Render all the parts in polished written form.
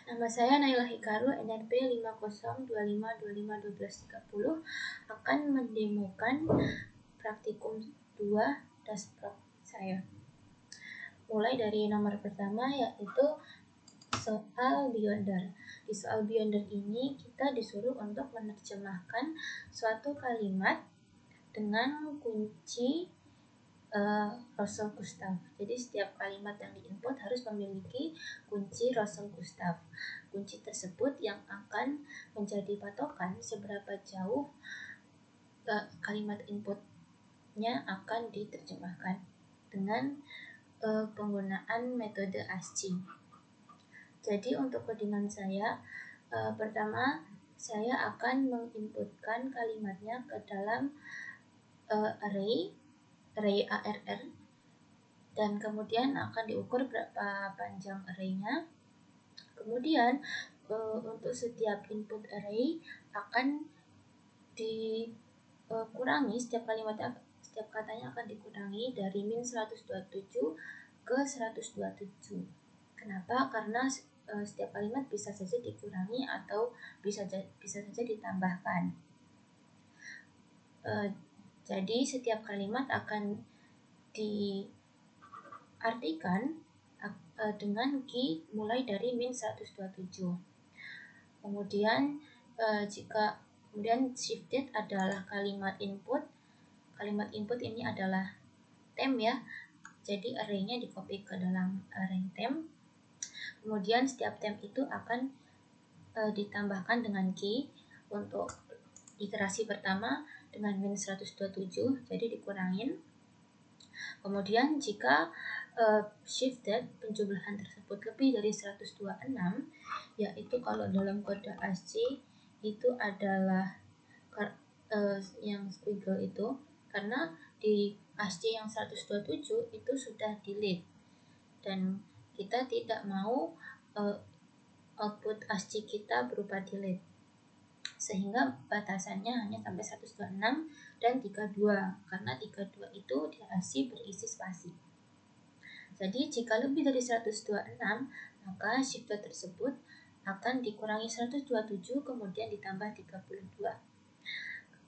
Nama saya Naila Hikaru, NRP 5025251230, akan mendemokan praktikum 2 Dasprop saya. Mulai dari nomor pertama, yaitu soal Beyonder. Di soal Beyonder ini kita disuruh untuk menerjemahkan suatu kalimat dengan kunci Russell Gustav. Jadi setiap kalimat yang diinput harus memiliki kunci Russell Gustav. Kunci tersebut yang akan menjadi patokan seberapa jauh kalimat inputnya akan diterjemahkan dengan penggunaan metode ASCII. Jadi untuk codingan saya, pertama saya akan menginputkan kalimatnya ke dalam array ARR, dan kemudian akan diukur berapa panjang arraynya. Kemudian untuk setiap input array akan dikurangi, setiap katanya akan dikurangi dari min 127 ke 127. Kenapa? Karena setiap kalimat bisa saja dikurangi atau bisa saja ditambahkan. Jadi setiap kalimat akan diartikan dengan key mulai dari min 127. Kemudian kemudian shifted adalah kalimat input. Kalimat input ini adalah temp ya. Jadi array-nya di copy ke dalam array temp. Kemudian setiap temp itu akan ditambahkan dengan key. Untuk iterasi pertama dengan min 127, jadi dikurangin. Kemudian jika shifted penjumlahan tersebut lebih dari 126, yaitu kalau dalam kode ASCII itu adalah yang squiggle itu, karena di ASCII yang 127 itu sudah delete dan kita tidak mau output ASCII kita berupa delete, sehingga batasannya hanya sampai 126 dan 32, karena 32 itu di ASCII berisi spasi. Jadi jika lebih dari 126, maka shifted tersebut akan dikurangi 127 kemudian ditambah 32.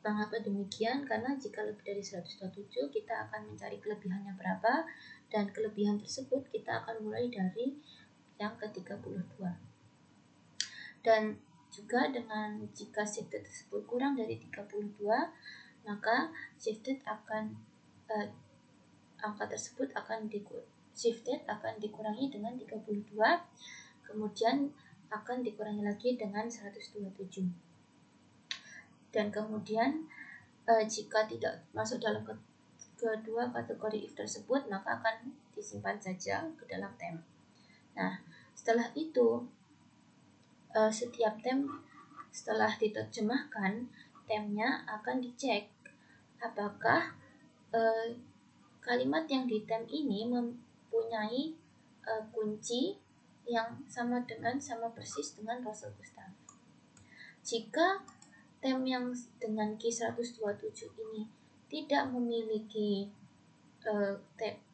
Mengapa demikian? Karena jika lebih dari 127 kita akan mencari kelebihannya berapa, dan kelebihan tersebut kita akan mulai dari yang ke-32. Dan juga dengan jika shifted tersebut kurang dari 32, maka shifted akan angka tersebut akan dikurangi dengan 32, kemudian akan dikurangi lagi dengan 127. Dan kemudian jika tidak masuk dalam kedua kategori if tersebut, maka akan disimpan saja ke dalam temp. Nah, setelah itu setiap temp setelah diterjemahkan, tempnya akan dicek apakah kalimat yang di temp ini mempunyai kunci yang sama persis dengan Russell Gustav. Jika temp yang dengan key 127 ini tidak memiliki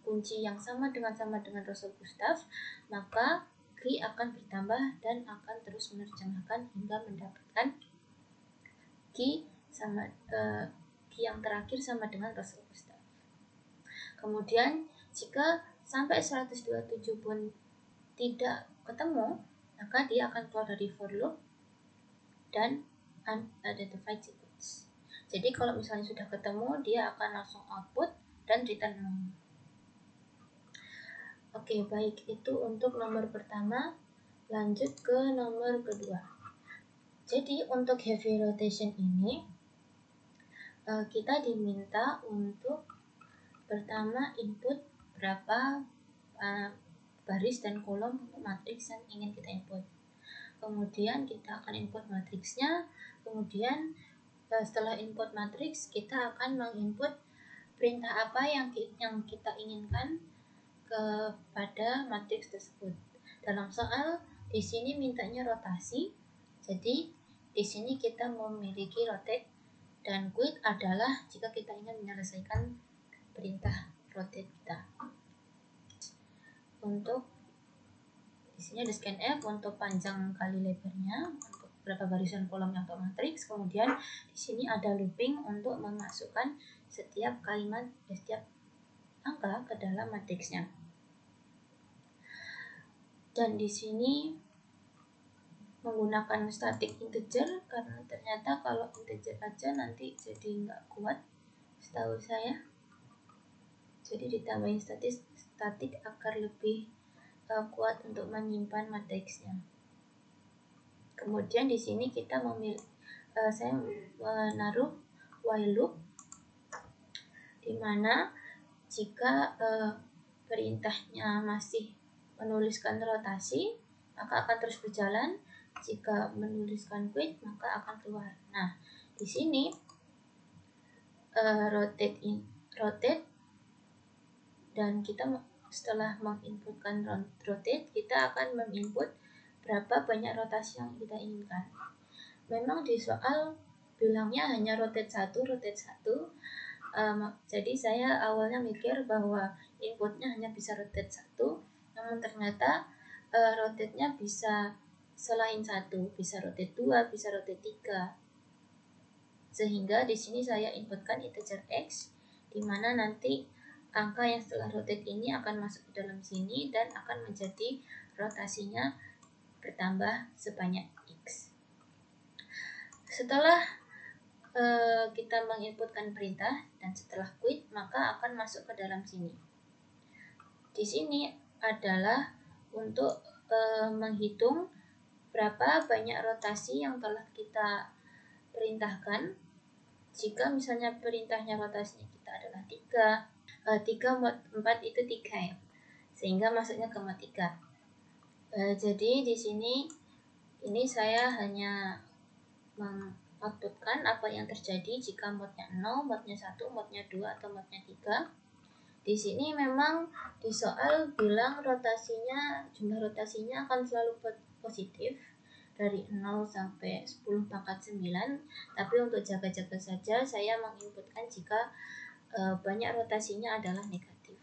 kunci yang sama dengan Russell Gustav, maka key akan bertambah dan akan terus menerjemahkan hingga mendapatkan key yang terakhir sama dengan Russell Gustav. Kemudian jika sampai 127 pun tidak ketemu, maka dia akan keluar dari for loop dan unidentified sequence. Jadi kalau misalnya sudah ketemu, dia akan langsung output dan return 0. Oke, baik, itu untuk nomor pertama. Lanjut ke nomor kedua. Jadi untuk heavy rotation ini kita diminta untuk pertama input berapa baris dan kolom untuk matriks yang ingin kita input. Kemudian kita akan input matriksnya. Kemudian setelah input matriks, kita akan menginput perintah apa yang kita inginkan kepada matriks tersebut. Dalam soal di sini mintanya rotasi. Jadi di sini kita memiliki rotate, dan quit adalah jika kita ingin menyelesaikan perintah rotate kita. Untuk Di sini ada scanf untuk panjang kali lebarnya, untuk berapa barisan kolom yang untuk matriks. Kemudian di sini ada looping untuk memasukkan setiap kalimat, setiap angka ke dalam matriksnya. Dan di sini menggunakan static integer karena ternyata kalau integer aja nanti jadi nggak kuat setahu saya. Jadi ditambahin static agar lebih kuat untuk menyimpan matriksnya. Kemudian di sini kita saya menaruh while loop, di mana jika perintahnya masih menuliskan rotasi maka akan terus berjalan, jika menuliskan quit maka akan keluar. Nah, di sini rotate, dan kita setelah menginputkan rotate, kita akan menginput berapa banyak rotasi yang kita inginkan. Memang di soal bilangnya hanya rotate 1, jadi saya awalnya mikir bahwa inputnya hanya bisa rotate 1, namun ternyata rotate-nya bisa selain 1, bisa rotate 2, bisa rotate 3. Sehingga di sini saya inputkan integer x, di mana nanti angka yang setelah rotate ini akan masuk ke dalam sini dan akan menjadi rotasinya bertambah sebanyak x. Setelah kita menginputkan perintah dan setelah quit maka akan masuk ke dalam sini. Di sini adalah untuk menghitung berapa banyak rotasi yang telah kita perintahkan. Jika misalnya perintahnya rotasinya kita adalah 3 mod 4 itu 3 ya, sehingga masuknya ke mod 3. Jadi di sini ini saya hanya mengoutputkan apa yang terjadi jika modnya 0, modnya 1, modnya 2, atau modnya 3. Di sini memang di soal bilang jumlah rotasinya akan selalu positif dari 0 sampai 10 pangkat 9, tapi untuk jaga-jaga saja saya menginputkan jika banyak rotasinya adalah negatif.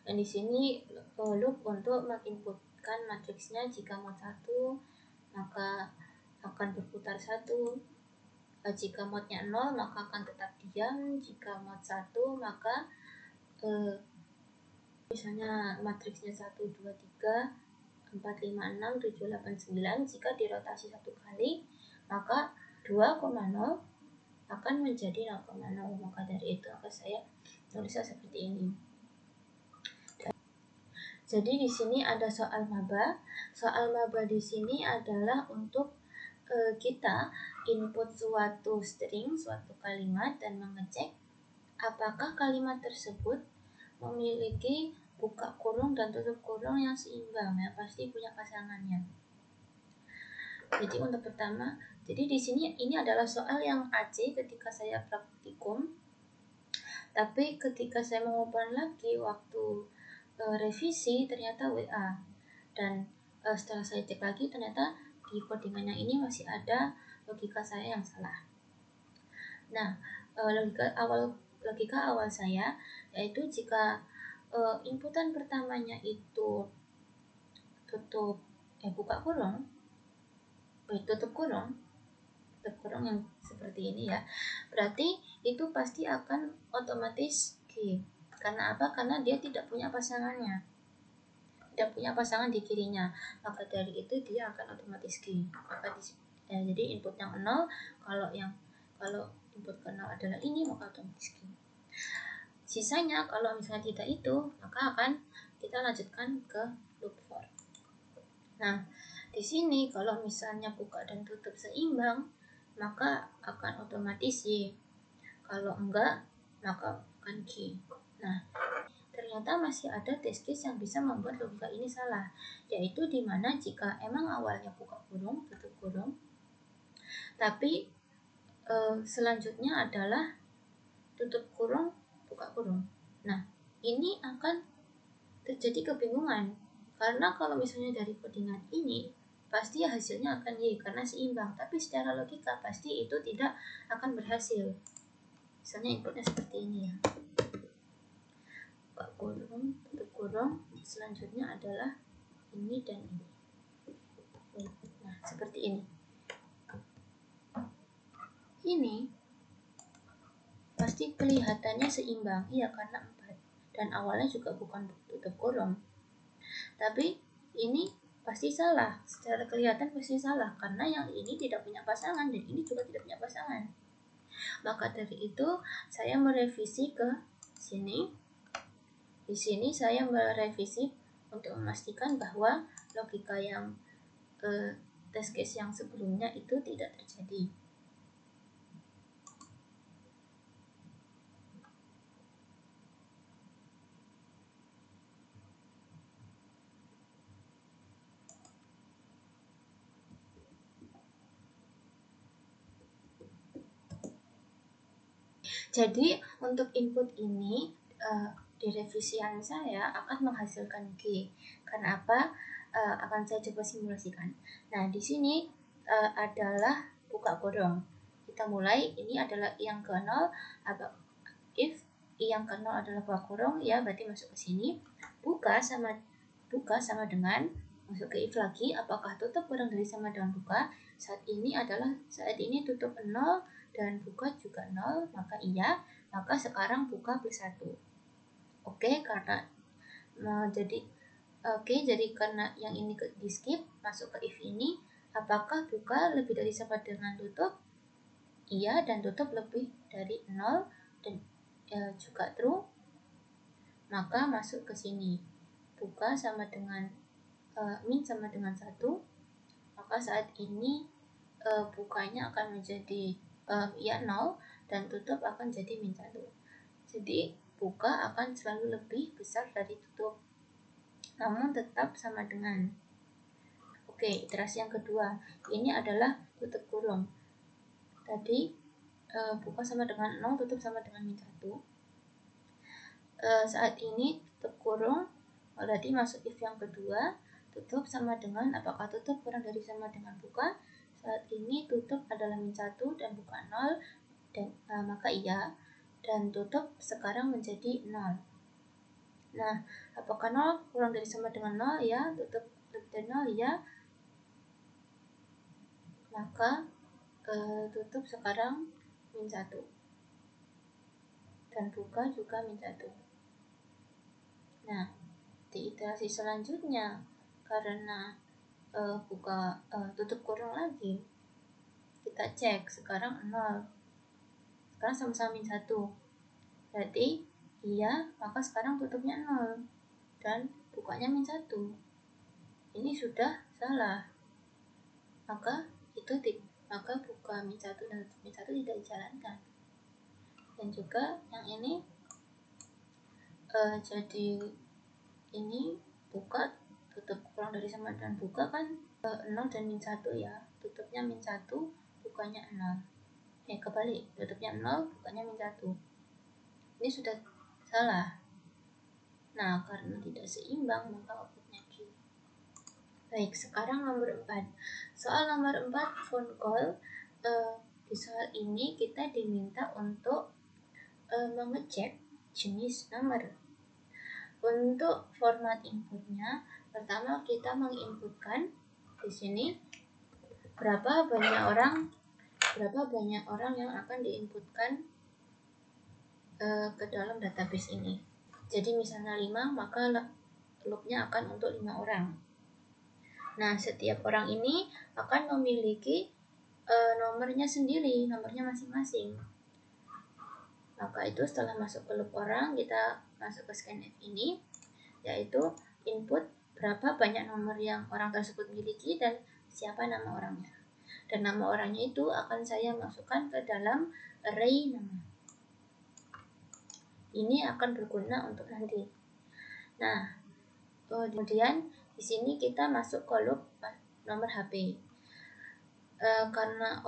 Dan di sini loop untuk menginputkan matriksnya, jika mod 1 maka akan berputar 1, jika modnya 0 maka akan tetap diam, jika mod 1 maka misalnya matriksnya 1, 2, 3, 4, 5, 6, 7, 8, 9, jika dirotasi 1 kali maka 2,0 akan menjadi 0,0. Maka dari itu saya tulisnya seperti ini. Jadi di sini ada soal maba. Soal maba di sini adalah untuk kita input suatu string, suatu kalimat, dan mengecek apakah kalimat tersebut memiliki buka kurung dan tutup kurung yang seimbang, ya pasti punya pasangannya. Jadi untuk pertama, jadi di sini ini adalah soal yang AC ketika saya praktikum, tapi ketika saya mengopen lagi waktu revisi ternyata WA, dan setelah saya cek lagi ternyata di codingannya ini masih ada logika saya yang salah. Nah, logika awal saya yaitu jika inputan pertamanya itu buka kurung, tutup kurung yang seperti ini ya, berarti itu pasti akan otomatis key. Karena apa? Karena dia tidak punya pasangannya, tidak punya pasangan di kirinya, maka dari itu dia akan otomatis key. Jadi input yang 0, kalau input ke 0 adalah ini maka otomatis key. Sisanya kalau misalnya tidak itu maka akan kita lanjutkan ke loop for. Nah, di sini kalau misalnya buka dan tutup seimbang maka akan otomatis Y. Kalau enggak maka akan key. Nah, ternyata masih ada test case yang bisa membuat logika ini salah, yaitu dimana jika emang awalnya buka kurung, tutup kurung, tapi selanjutnya adalah tutup kurung, buka kurung. Nah, ini akan terjadi kebingungan, karena kalau misalnya dari codingan ini pasti hasilnya akan Y karena seimbang, tapi secara logika pasti itu tidak akan berhasil. Misalnya inputnya seperti ini ya, buka kurung, tutup kurung, selanjutnya adalah ini dan ini. Nah, seperti ini. Ini pasti kelihatannya seimbang, iya karena 4. Dan awalnya juga bukan tutup kurung. Tapi ini pasti salah, secara kelihatan pasti salah karena yang ini tidak punya pasangan dan ini juga tidak punya pasangan. Maka dari itu saya merevisi ke sini. Di sini saya merevisi untuk memastikan bahwa logika yang test case yang sebelumnya itu tidak terjadi. Jadi untuk input ini di revisian saya akan menghasilkan G. Karena apa? Akan saya coba simulasikan. Nah, di sini adalah buka kurung. Kita mulai, ini adalah I yang ke 0, if I yang ke 0 adalah buka kurung, ya berarti masuk ke sini. Buka sama dengan masuk ke if lagi, apakah tutup kurang dari sama dengan buka? Saat ini tutup 0 dan buka juga 0, maka iya, maka sekarang buka plus 1. Oke, karena jadi karena yang ini di skip, masuk ke if ini, apakah buka lebih dari sama dengan tutup? Iya, dan tutup lebih dari 0 dan juga true, maka masuk ke sini. Buka sama dengan min sama dengan 1, maka saat ini bukanya akan menjadi ya 0 dan tutup akan jadi min 1. Jadi buka akan selalu lebih besar dari tutup, namun tetap sama dengan. Oke, iterasi yang kedua, ini adalah tutup kurung. Tadi buka sama dengan 0, tutup sama dengan min 1. Saat ini tutup kurung, berarti masuk if yang kedua, tutup sama dengan, apakah tutup kurang dari sama dengan buka? Saat ini tutup adalah min 1 dan buka 0, dan maka iya, dan tutup sekarang menjadi 0. Nah, apakah 0 kurang dari sama dengan 0? Ya, tutup lebih dari 0, ya. Maka tutup sekarang min 1 dan buka juga min 1. Nah, di iterasi selanjutnya karena tutup kurung lagi, kita cek sekarang 0, sekarang sama-sama min 1, berarti iya, maka sekarang tutupnya 0 dan bukanya min 1. Ini sudah salah, maka buka min 1 dan tutup min 1 tidak dijalankan. Dan juga yang ini jadi ini buka tutup kurang dari sama dengan buka kan 0 dan min 1, ya, tutupnya min 1, bukanya 0. Kebalik, tutupnya 0, bukanya min 1. Ini sudah salah. Nah, karena tidak seimbang, maka outputnya Q. Baik, sekarang nomor 4. Soal nomor 4, phone call. Di soal ini kita diminta untuk mengecek jenis nomor. Untuk format inputnya, pertama kita menginputkan di sini berapa banyak orang yang akan diinputkan ke dalam database ini. Jadi misalnya 5, maka loopnya akan untuk 5 orang. Nah, setiap orang ini akan memiliki nomornya sendiri, nomornya masing-masing. Maka itu setelah masuk ke loop orang, kita masuk ke scanf ini, yaitu input berapa banyak nomor yang orang tersebut miliki dan siapa nama orangnya. Dan nama orangnya itu akan saya masukkan ke dalam array nama. Ini akan berguna untuk nanti. Nah, kemudian di sini kita masuk ke loop nomor HP. Karena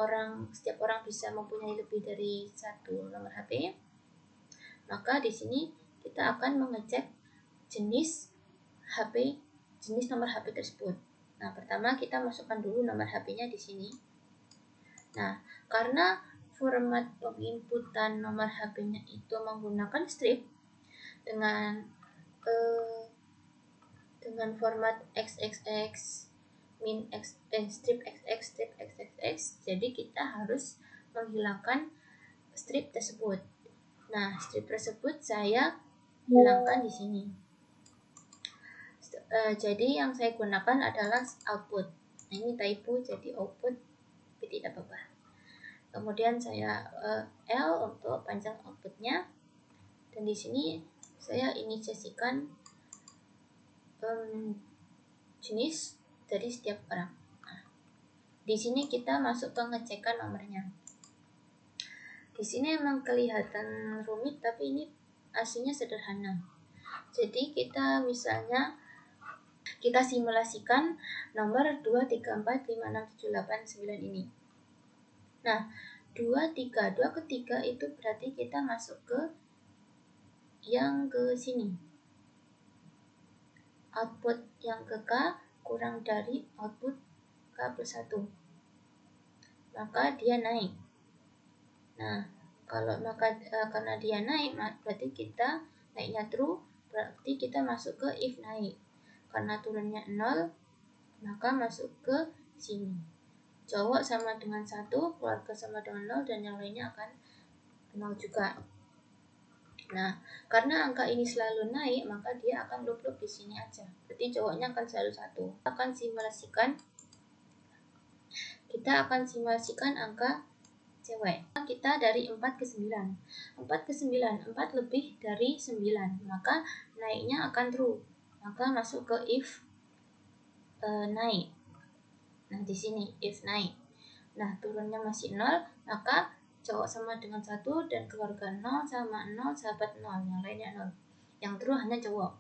setiap orang bisa mempunyai lebih dari satu nomor HP, maka di sini kita akan mengecek jenis nomor HP tersebut. Nah, pertama kita masukkan dulu nomor HP-nya di sini. Nah, karena format penginputan nomor HP-nya itu menggunakan strip dengan dengan format XXX, min X, strip XX, strip XXX. Jadi kita harus menghilangkan strip tersebut. Nah, strip tersebut saya hilangkan di sini. Jadi yang saya gunakan adalah output. Nah, ini typo jadi output, tapi tidak apa-apa. Kemudian saya L untuk panjang outputnya, dan di sini saya inisiasikan jenis dari setiap orang. Nah, di sini kita masuk pengecekan nomornya. Di sini memang kelihatan rumit, tapi ini aslinya sederhana. Jadi kita misalnya kita simulasikan nomor 2, 3, 4, 5, 6, 7, 8, 9 ini. Nah, 2, 3 ketiga itu berarti kita masuk ke yang ke sini. Output yang ke K kurang dari output K plus 1. Maka dia naik. Nah, karena dia naik, berarti kita naiknya true, berarti kita masuk ke if naik. Karena turunnya 0, maka masuk ke sini. Cowok sama dengan 1, keluarga sama dengan 0, dan yang lainnya akan 0 juga. Nah, karena angka ini selalu naik, maka dia akan loop di sini aja. Berarti cowoknya akan selalu 1. Kita akan simulasikan angka cewek. Kita dari 4 ke 9. 4 ke 9, 4 lebih dari 9. Maka naiknya akan true. Maka masuk ke if naik. Nah, di sini if naik. Nah, turunnya masih 0, maka cowok sama dengan 1 dan keluarga 0 sama 0, sahabat 0, yang lainnya 0. Yang true hanya cowok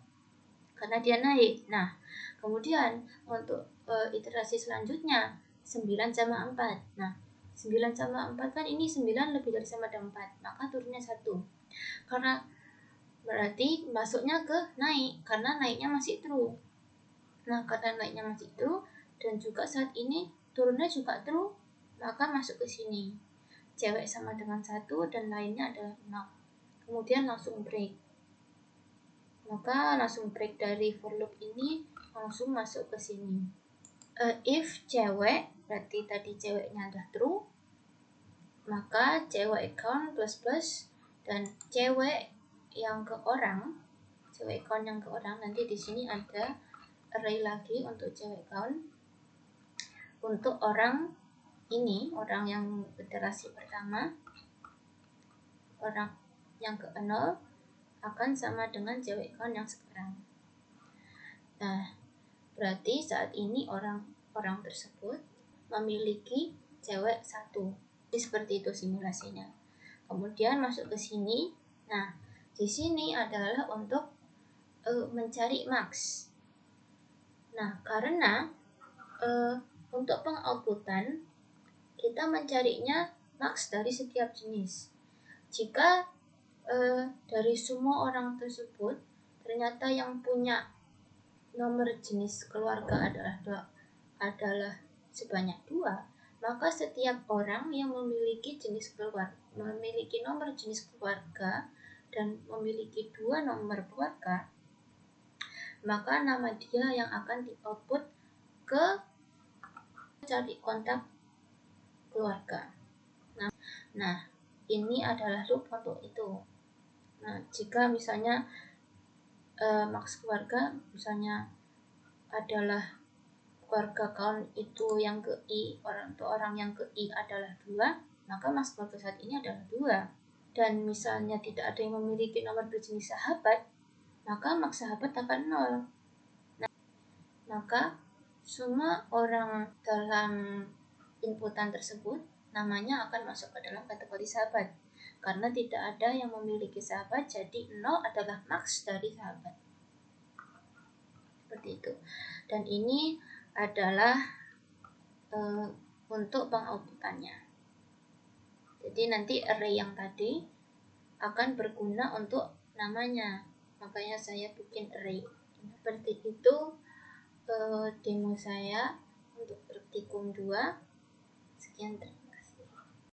karena dia naik. Nah, kemudian untuk iterasi selanjutnya 9 sama 4. Nah, 9 sama 4 kan ini 9 lebih dari sama dengan 4, maka turunnya 1. Karena berarti masuknya ke naik, karena naiknya masih true. Nah, karena naiknya masih true dan juga saat ini turunnya juga true, maka masuk ke sini. Cewek sama dengan 1 dan lainnya adalah 0. Kemudian langsung break. Maka langsung break dari for loop ini, langsung masuk ke sini. If cewek, berarti tadi ceweknya adalah true, maka cewek account plus plus, dan cewek yang ke orang, cewek account yang ke orang, nanti di sini ada array lagi untuk cewek account. Untuk orang ini, orang yang iterasi pertama, orang yang ke 0 akan sama dengan cewek account yang sekarang. Nah, berarti saat ini orang tersebut memiliki cewek 1. Seperti itu simulasinya. Kemudian masuk ke sini. Nah, di sini adalah untuk mencari max. Nah, karena untuk pengoutputan kita mencarinya max dari setiap jenis. Jika dari semua orang tersebut ternyata yang punya nomor jenis keluarga adalah sebanyak 2, maka setiap orang yang memiliki nomor jenis keluarga dan memiliki 2 nomor keluarga, maka nama dia yang akan di-output ke cari kontak keluarga. Nah, ini adalah loop untuk itu. Nah, jika misalnya max keluarga misalnya adalah keluarga kaum itu yang ke I, orang yang ke I adalah 2, maka max keluarga saat ini adalah 2. Dan misalnya tidak ada yang memiliki nomor berjenis sahabat, maka max sahabat akan 0. Nah, maka semua orang dalam inputan tersebut namanya akan masuk ke dalam kategori sahabat. Karena tidak ada yang memiliki sahabat, jadi 0 adalah max dari sahabat. Seperti itu. Dan ini adalah untuk pengoutputannya. Jadi nanti array yang tadi akan berguna untuk namanya, makanya saya bikin array. Seperti itu demo saya untuk praktikum 2. Sekian.